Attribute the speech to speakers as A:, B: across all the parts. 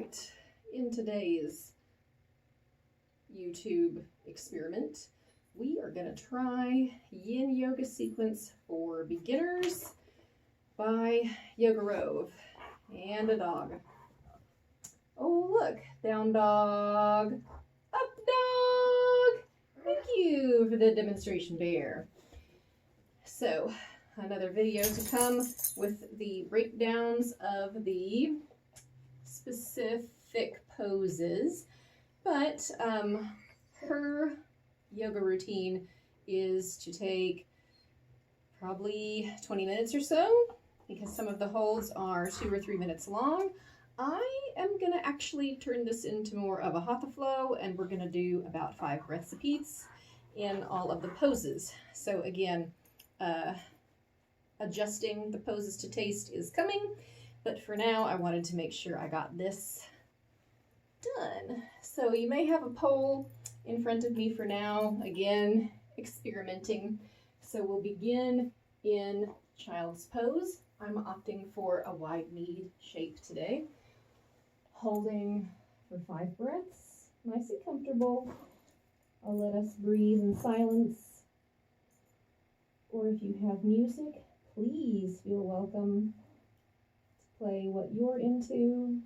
A: right, in today's YouTube experiment, we are going to try Yin Yoga Sequence for Beginners by Yoga Rove and a dog. Oh, look, down dog, up dog. Thank you for the demonstration bear. So, another video to come with the breakdowns of the specific poses, but her yoga routine is to take probably 20 minutes or so, because some of the holds are 2 or 3 minutes long. I am going to actually turn this into more of a hatha flow, and we're going to do about 5 breaths apiece in all of the poses. So again, adjusting the poses to taste is coming, but for now I wanted to make sure I got this done. So you may have a poll in front of me for now, again, experimenting. So we'll begin in child's pose. I'm opting for a wide kneed shape today. Holding for 5 breaths, nice and comfortable. I'll let us breathe in silence. Or if you have music, please feel welcome to play what you're into.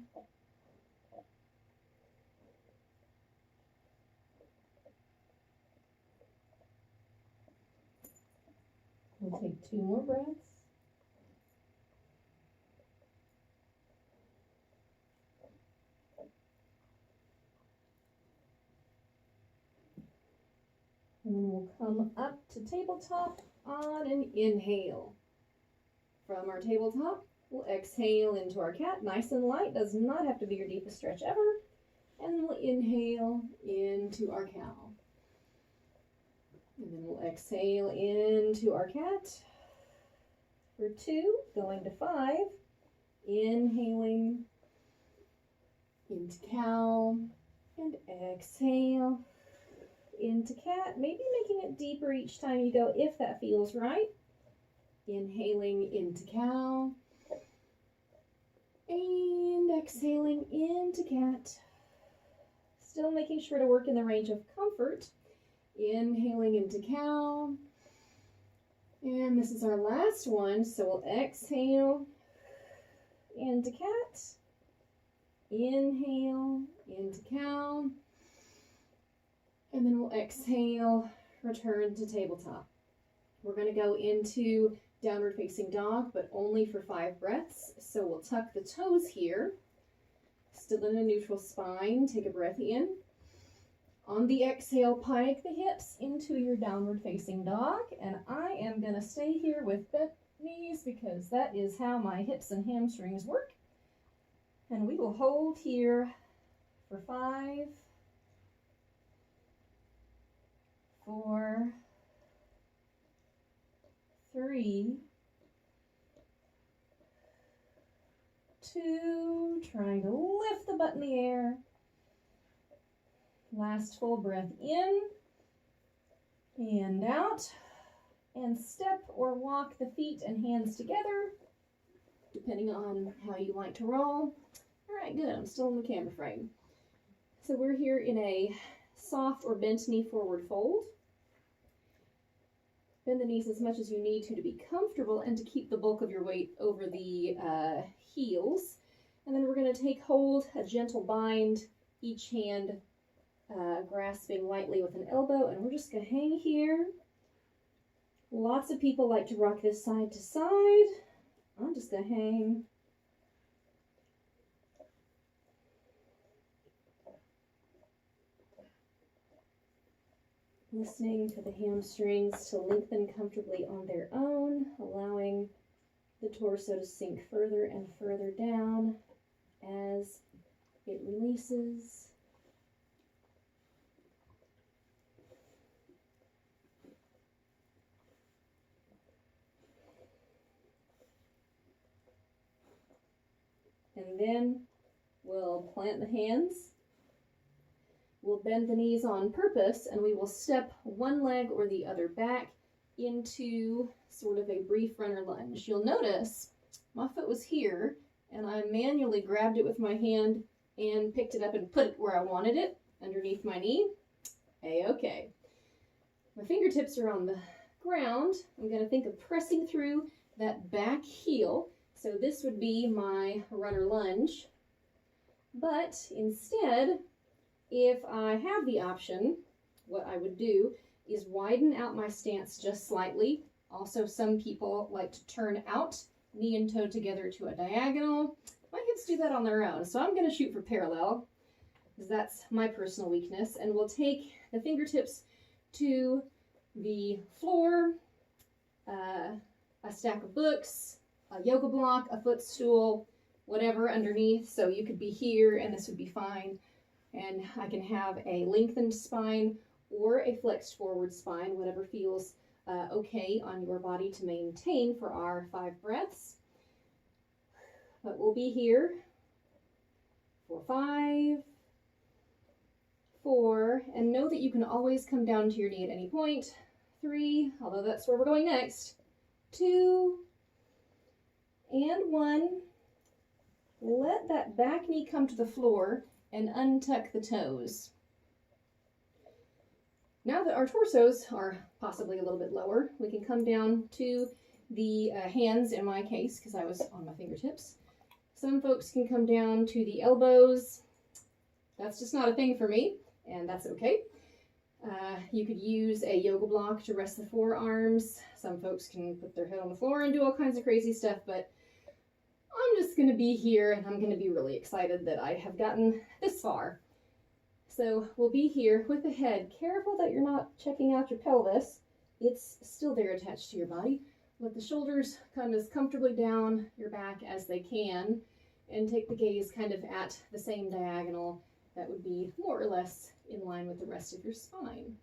A: We'll take 2 more breaths. And then we'll come up to tabletop on an inhale. From our tabletop, we'll exhale into our cat, nice and light, does not have to be your deepest stretch ever. And then we'll inhale into our cow. And then we'll exhale into our cat for 2, going to 5, inhaling into cow and exhale into cat, maybe making it deeper each time you go if that feels right. Inhaling into cow and exhaling into cat. Still making sure to work in the range of comfort. Inhaling into cow. And this is our last one, so we'll exhale into cat. Inhale into cow. And then we'll exhale, return to tabletop. We're going to go into downward facing dog, but only for 5 breaths. So we'll tuck the toes here, still in a neutral spine. Take a breath in. On the exhale, pike the hips into your downward facing dog. And I am going to stay here with bent knees because that is how my hips and hamstrings work. And we will hold here for 5, 4, 3, 2, trying to lift the butt in the air. Last full breath in and out. And step or walk the feet and hands together, depending on how you like to roll. All right, good. I'm still in the camera frame. So we're here in a soft or bent knee forward fold. Bend the knees as much as you need to be comfortable and to keep the bulk of your weight over the heels. And then we're going to take hold, a gentle bind, each hand grasping lightly with an elbow, and we're just going to hang here. Lots of people like to rock this side to side. I'm just going to hang. Listening for the hamstrings to lengthen comfortably on their own, allowing the torso to sink further and further down as it releases. And then we'll plant the hands. We'll bend the knees on purpose, and we will step one leg or the other back into sort of a brief runner lunge. You'll notice my foot was here, and I manually grabbed it with my hand and picked it up and put it where I wanted it, underneath my knee. A-okay. My fingertips are on the ground. I'm going to think of pressing through that back heel. So this would be my runner lunge. But instead, if I have the option, what I would do is widen out my stance just slightly. Also, some people like to turn out, knee and toe together to a diagonal. My hips do that on their own, so I'm going to shoot for parallel, because that's my personal weakness. And we'll take the fingertips to the floor, a stack of books, a yoga block, a footstool, whatever underneath. So you could be here and this would be fine. And I can have a lengthened spine or a flexed forward spine, whatever feels okay on your body to maintain for our 5 breaths. But we'll be here for 5, 4, and know that you can always come down to your knee at any point. 3, although that's where we're going next. 2, and 1. Let that back knee come to the floor and untuck the toes. Now that our torsos are possibly a little bit lower, we can come down to the hands in my case, because I was on my fingertips. Some folks can come down to the elbows. That's just not a thing for me, and that's okay. You could use a yoga block to rest the forearms. Some folks can put their head on the floor and do all kinds of crazy stuff, but I'm just going to be here, and I'm going to be really excited that I have gotten this far. So we'll be here with the head. Careful that you're not checking out your pelvis. It's still there attached to your body. Let the shoulders come as comfortably down your back as they can, and take the gaze kind of at the same diagonal that would be more or less in line with the rest of your spine.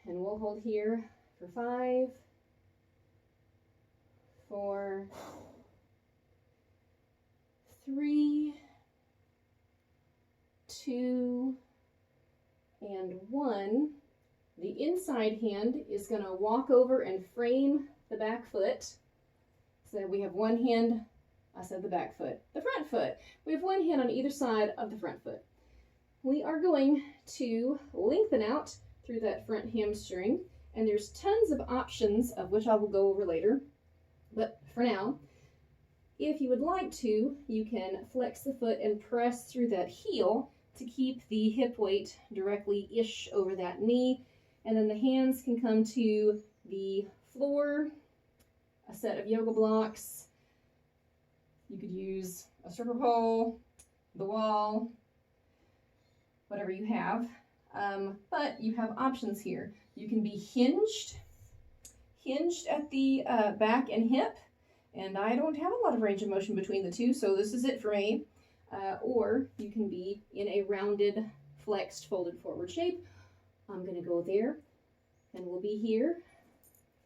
A: And we'll hold here for 5, 4, 3, 2, and 1. The inside hand is going to walk over and frame the back foot. So we have one hand, I said the back foot, the front foot. We have one hand on either side of the front foot. We are going to lengthen out through that front hamstring, and there's tons of options of which I will go over later. But for now, if you would like to, you can flex the foot and press through that heel to keep the hip weight directly-ish over that knee. And then the hands can come to the floor, a set of yoga blocks. You could use a stripper pole, the wall, whatever you have. But you have options here. You can be hinged at the back and hip. And I don't have a lot of range of motion between the two, so this is it for me. Or you can be in a rounded, flexed, folded forward shape. I'm going to go there, and we'll be here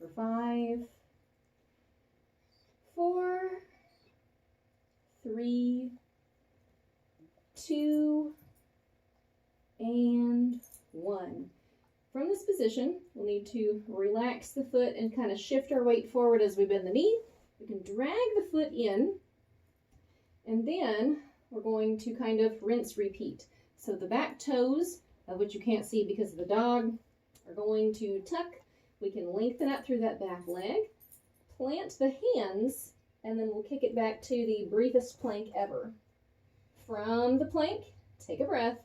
A: for 5, 4, 3, 2, and 1. From this position, we'll need to relax the foot and kind of shift our weight forward as we bend the knee. We can drag the foot in, and then we're going to kind of rinse, repeat. So the back toes, which you can't see because of the dog, are going to tuck. We can lengthen up through that back leg, plant the hands, and then we'll kick it back to the briefest plank ever. From the plank, take a breath,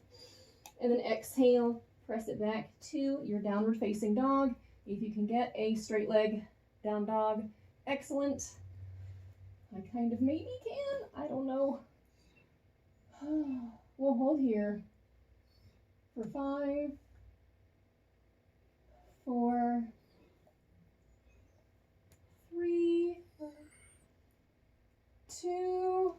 A: and then exhale, press it back to your downward facing dog. If you can get a straight leg down dog, excellent. I kind of maybe can, I don't know. We'll hold here for 5, 4, 3, 2,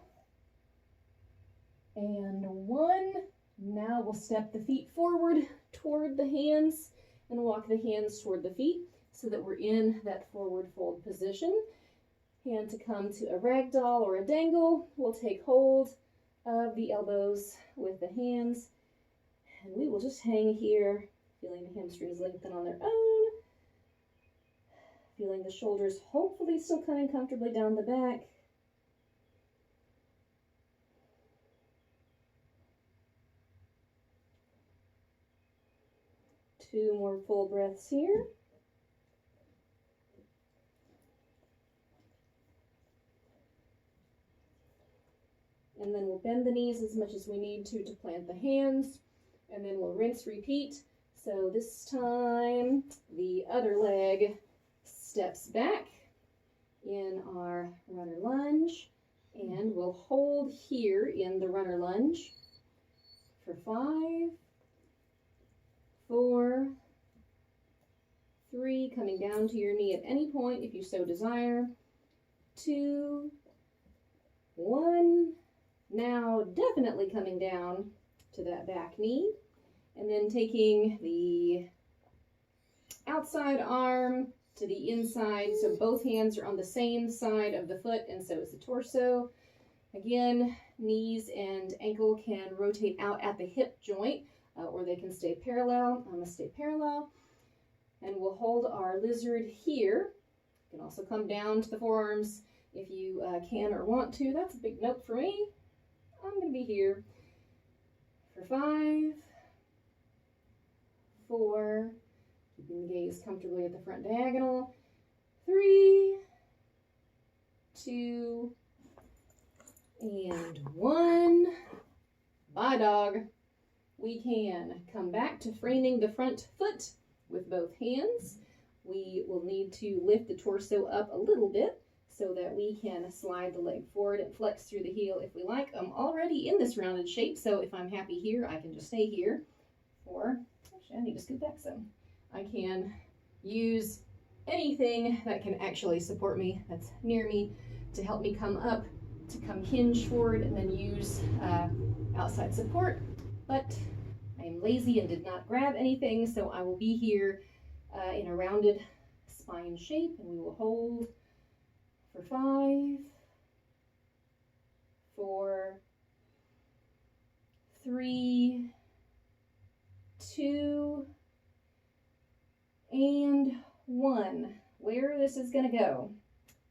A: and 1. Now we'll step the feet forward toward the hands and walk the hands toward the feet so that we're in that forward fold position. And to come to a ragdoll or a dangle, we'll take hold of the elbows with the hands, and we will just hang here, feeling the hamstrings lengthen on their own, feeling the shoulders hopefully still coming comfortably down the back. 2 more full breaths here. And then we'll bend the knees as much as we need to plant the hands. And then we'll rinse, repeat. So this time, the other leg steps back in our runner lunge. And we'll hold here in the runner lunge for 5, 4, 3, coming down to your knee at any point if you so desire, 2, 1. Now definitely coming down to that back knee, and then taking the outside arm to the inside, so both hands are on the same side of the foot, and so is the torso. Again, knees and ankle can rotate out at the hip joint, or they can stay parallel. I'm going to stay parallel. And we'll hold our lizard here. You can also come down to the forearms if you can or want to. That's a big note for me. I'm going to be here for 5, 4, keeping the gaze comfortably at the front diagonal, 3, 2, and 1. Bye, dog. We can come back to framing the front foot with both hands. We will need to lift the torso up a little bit so that we can slide the leg forward and flex through the heel if we like. I'm already in this rounded shape, so if I'm happy here, I can just stay here. Or, actually, I need to scoot back some. I can use anything that can actually support me, that's near me, to help me come up, to come hinge forward, and then use outside support. But I am lazy and did not grab anything, so I will be here in a rounded spine shape, and we will hold for 5, 4, 3, 2, and 1. Where this is going to go,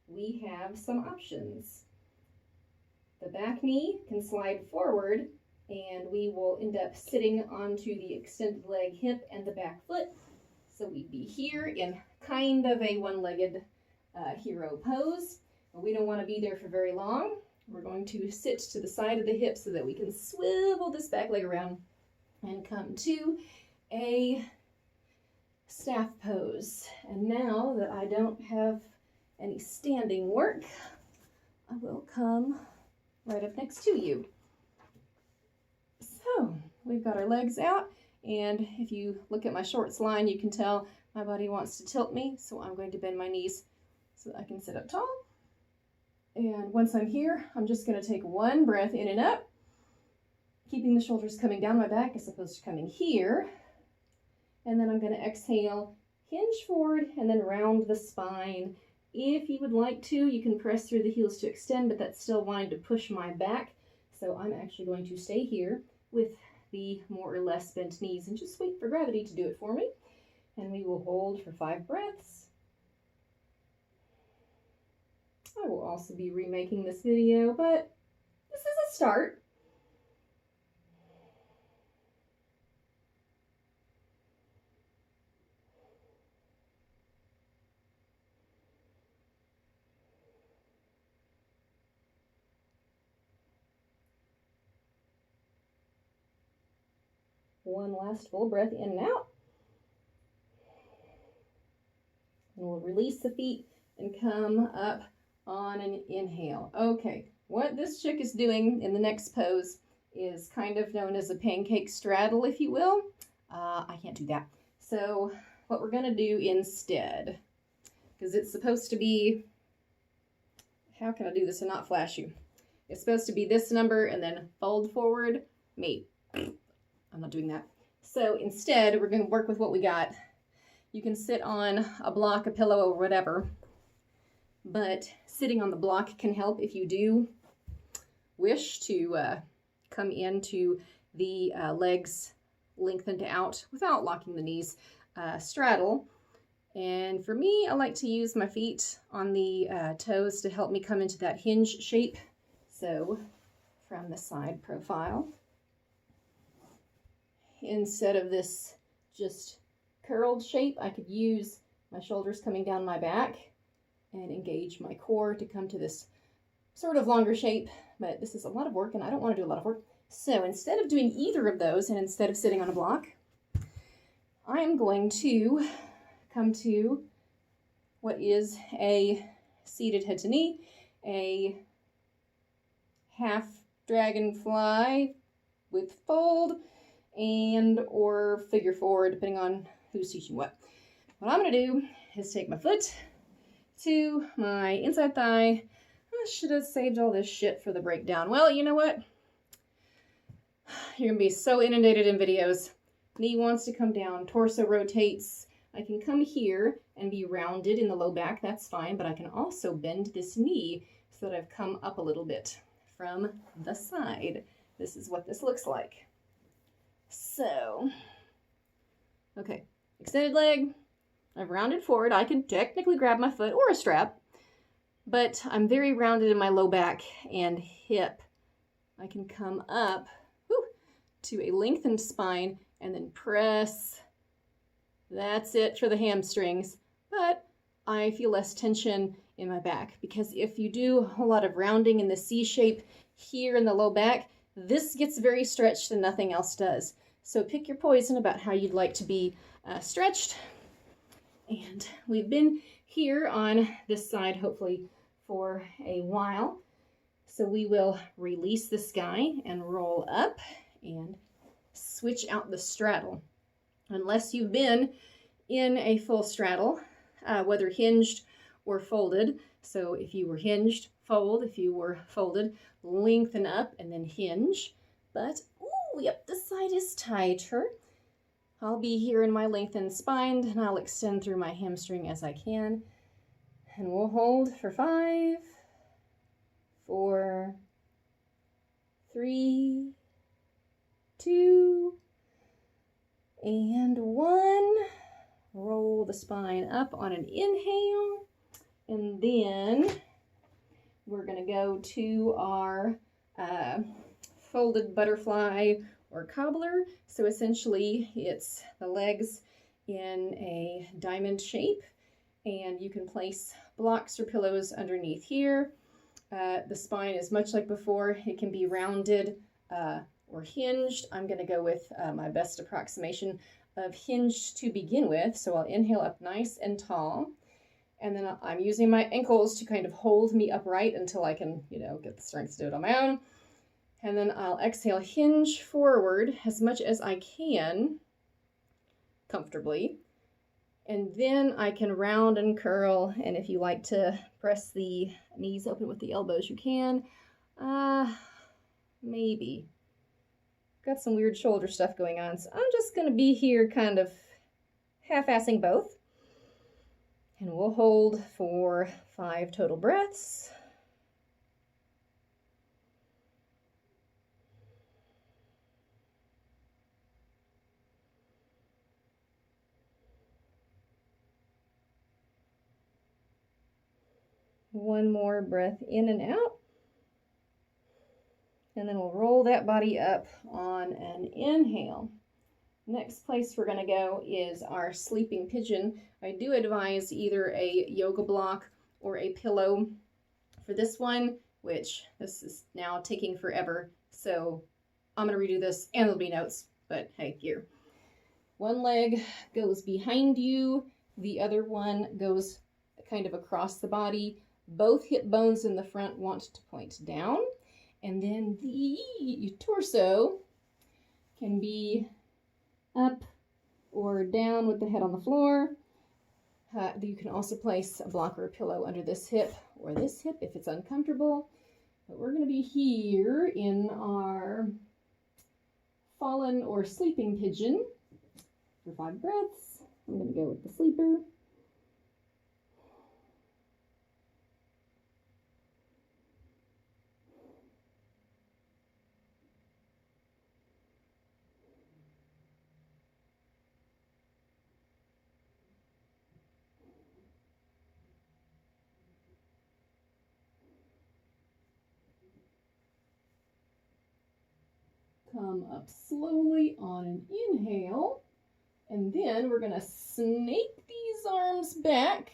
A: we have some options. The back knee can slide forward, and we will end up sitting onto the extended leg, hip, and the back foot. So we'd be here in kind of a one-legged hero pose. But we don't want to be there for very long. We're going to sit to the side of the hip so that we can swivel this back leg around and come to a staff pose. And now that I don't have any standing work, I will come right up next to you. So we've got our legs out, and if you look at my shorts line, you can tell my body wants to tilt me, so I'm going to bend my knees so that I can sit up tall. And once I'm here, I'm just going to take one breath in and up, keeping the shoulders coming down my back as opposed to coming here. And then I'm going to exhale, hinge forward, and then round the spine. If you would like to, you can press through the heels to extend, but that's still wanting to push my back. So I'm actually going to stay here with the more or less bent knees and just wait for gravity to do it for me. And we will hold for 5 breaths. I will also be remaking this video, but this is a start. One last full breath in and out. And we'll release the feet and come up on an inhale. Okay, what this chick is doing in the next pose is kind of known as a pancake straddle, if you will. I can't do that. So what we're going to do instead, because it's supposed to be, how can I do this and not flash you? It's supposed to be this number and then fold forward. Me. I'm not doing that. So instead, we're going to work with what we got. You can sit on a block, a pillow, or whatever, but sitting on the block can help if you do wish to come into the legs lengthened out without locking the knees, straddle. And for me, I like to use my feet on the toes to help me come into that hinge shape. So from the side profile, instead of this just curled shape, I could use my shoulders coming down my back and engage my core to come to this sort of longer shape, but this is a lot of work and I don't want to do a lot of work. So instead of doing either of those and instead of sitting on a block, I am going to come to what is a seated head to knee, a half dragonfly with fold, and or figure four, depending on who's teaching what. What I'm going to do is take my foot to my inside thigh. I should have saved all this shit for the breakdown. Well, you know what? You're going to be so inundated in videos. Knee wants to come down, torso rotates. I can come here and be rounded in the low back, that's fine, but I can also bend this knee so that I've come up a little bit from the side. This is what this looks like. So, okay, extended leg. I've rounded forward. I can technically grab my foot or a strap, but I'm very rounded in my low back and hip. I can come up to a lengthened spine and then press. That's it for the hamstrings, but I feel less tension in my back because if you do a whole lot of rounding in the C shape here in the low back, this gets very stretched and nothing else does. So pick your poison about how you'd like to be stretched. And we've been here on this side, hopefully, for a while. So we will release this guy and roll up and switch out the straddle. Unless you've been in a full straddle, whether hinged or folded. So if you were hinged, fold. If you were folded, lengthen up and then hinge. But, ooh, yep, this side is tighter. I'll be here in my lengthened spine and I'll extend through my hamstring as I can. And we'll hold for 5, 4, 3, 2, and 1. Roll the spine up on an inhale. And then we're going to go to our folded butterfly or cobbler. So essentially it's the legs in a diamond shape, and you can place blocks or pillows underneath here. The spine is much like before. It can be rounded or hinged. I'm going to go with my best approximation of hinged to begin with. So I'll inhale up nice and tall, and then I'm using my ankles to kind of hold me upright until I can, get the strength to do it on my own. And then I'll exhale, hinge forward as much as I can, comfortably. And then I can round and curl, and if you like to press the knees open with the elbows, you can. Maybe. Got some weird shoulder stuff going on, so I'm just going to be here kind of half-assing both. And we'll hold for 5 total breaths. One more breath in and out. And then we'll roll that body up on an inhale. Next place we're going to go is our sleeping pigeon. I do advise either a yoga block or a pillow for this one, which this is now taking forever. So I'm going to redo this and there'll be notes, but hey, here. One leg goes behind you. The other one goes kind of across the body. Both hip bones in the front want to point down. And then the torso can be up or down with the head on the floor. You can also place a block or a pillow under this hip or this hip if it's uncomfortable. But we're going to be here in our fallen or sleeping pigeon for 5 breaths. I'm going to go with the sleeper. Come up slowly on an inhale And then we're gonna snake these arms back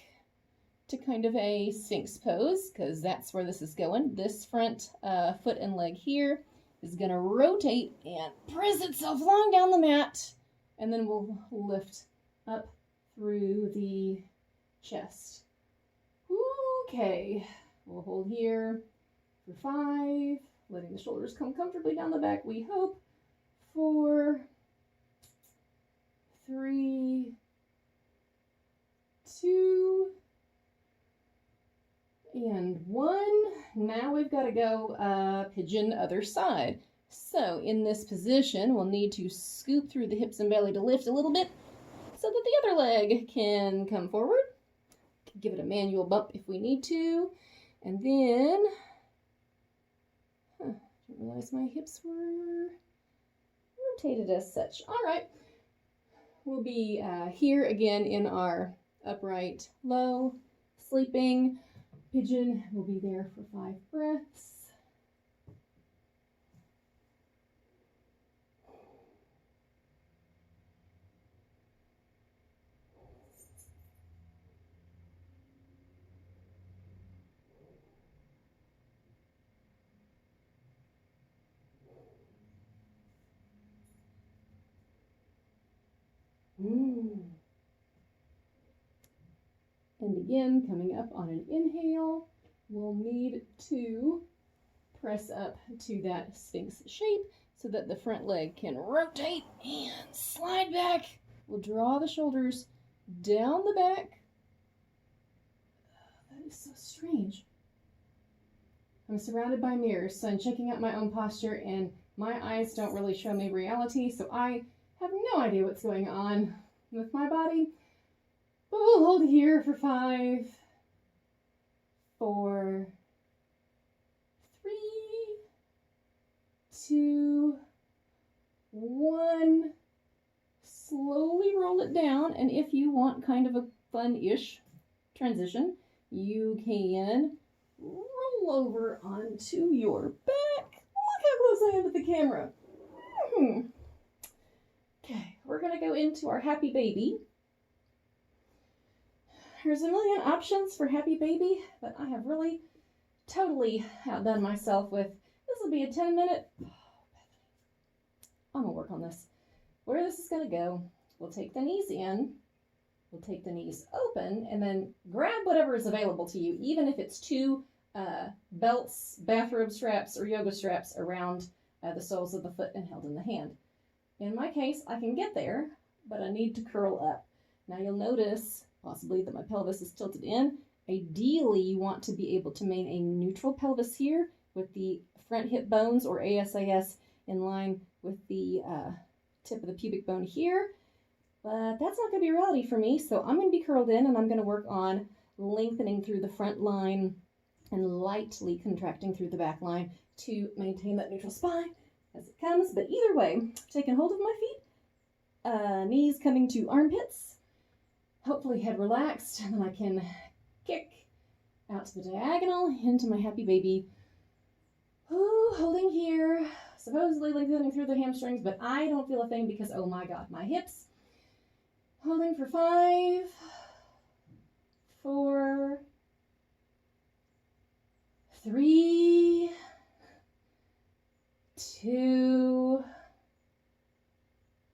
A: to kind of a Sphinx pose, because that's where this is going. This front foot and leg here is gonna rotate and press itself long down the mat, and then we'll lift up through the chest. Okay, we'll hold here for 5, letting the shoulders come comfortably down the back, we hope. 4, 3, 2, and 1. Now we've got to go pigeon other side. So in this position, we'll need to scoop through the hips and belly to lift a little bit so that the other leg can come forward. Give it a manual bump if we need to. And then, didn't realize my hips were rotated as such. All right, we'll be here again in our upright low, sleeping. Pigeon will be there for 5 breaths. And again, coming up on an inhale, we'll need to press up to that Sphinx shape so that the front leg can rotate and slide back. We'll draw the shoulders down the back. That is so strange. I'm surrounded by mirrors, so I'm checking out my own posture, and my eyes don't really show me reality, so I have no idea what's going on with my body. But we'll hold here for 5, 4, 3, 2, 1. Slowly roll it down, and if you want kind of a fun-ish transition, you can roll over onto your back. Look how close I am with the camera. Okay, we're gonna go into our happy baby. There's a million options for happy baby, but I have really totally outdone myself with, this will be a 10-minute. I'm gonna work on this. Where this is gonna go, we'll take the knees in, we'll take the knees open, and then grab whatever is available to you, even if it's 2 belts, bathrobe straps, or yoga straps around the soles of the foot and held in the hand. In my case, I can get there, but I need to curl up. Now you'll notice possibly that my pelvis is tilted in. Ideally, you want to be able to maintain a neutral pelvis here with the front hip bones, or ASIS, in line with the tip of the pubic bone here. But that's not going to be reality for me, so I'm going to be curled in, and I'm going to work on lengthening through the front line and lightly contracting through the back line to maintain that neutral spine as it comes. But either way, taking hold of my feet, knees coming to armpits, hopefully head relaxed, and then I can kick out to the diagonal into my happy baby. Ooh, holding here, supposedly lengthening through the hamstrings, but I don't feel a thing because, oh my God, my hips. Holding for 5, 4, 3, 2,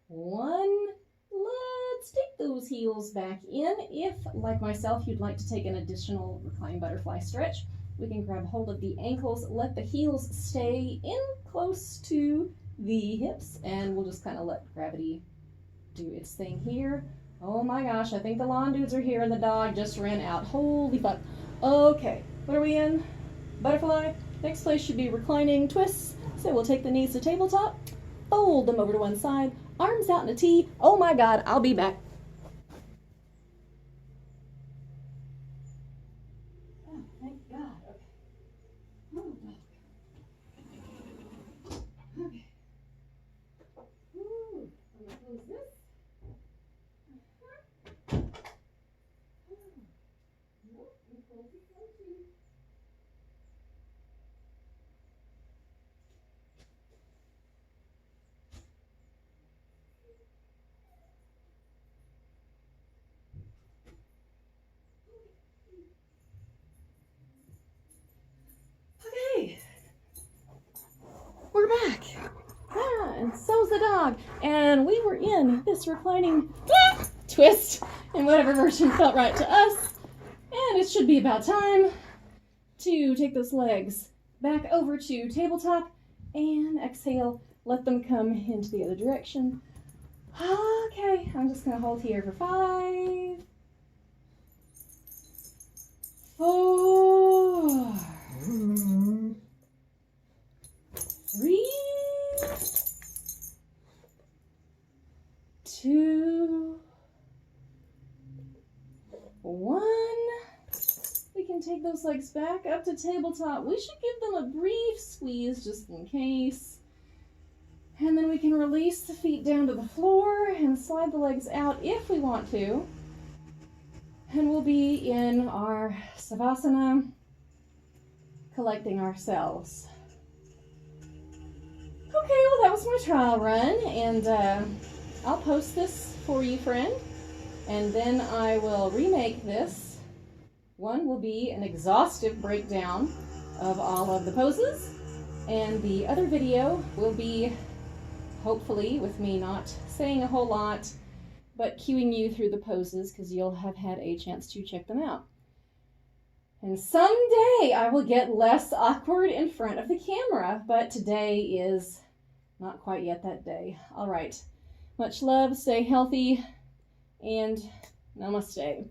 A: 1. Let's take those heels back in. If, like myself, you'd like to take an additional reclined butterfly stretch, we can grab hold of the ankles, let the heels stay in close to the hips, and we'll just kind of let gravity do its thing here. Oh my gosh, I think the lawn dudes are here and the dog just ran out. Holy fuck. Okay, what are we in? Butterfly. Next place should be reclining twists. So we'll take the knees to tabletop, fold them over to one side, arms out in a T. Oh my God, I'll be back. Oh, thank God. Okay. Oh, God. Okay. Ooh, I'm gonna close this. we're back. Ah, and so's the dog. And we were in this reclining twist in whatever version felt right to us. And it should be about time to take those legs back over to tabletop and exhale. Let them come into the other direction. Okay, I'm just going to hold here for 5, 4, 3, 2, 1. We can take those legs back up to tabletop. We should give them a brief squeeze just in case. And then we can release the feet down to the floor and slide the legs out if we want to. And we'll be in our Savasana, collecting ourselves. Okay, well that was my trial run, and I'll post this for you, friend. And then I will remake this. One will be an exhaustive breakdown of all of the poses, and the other video will be hopefully with me not saying a whole lot, but cueing you through the poses because you'll have had a chance to check them out. And someday I will get less awkward in front of the camera, but today is not quite yet that day. All right, much love, stay healthy, and namaste.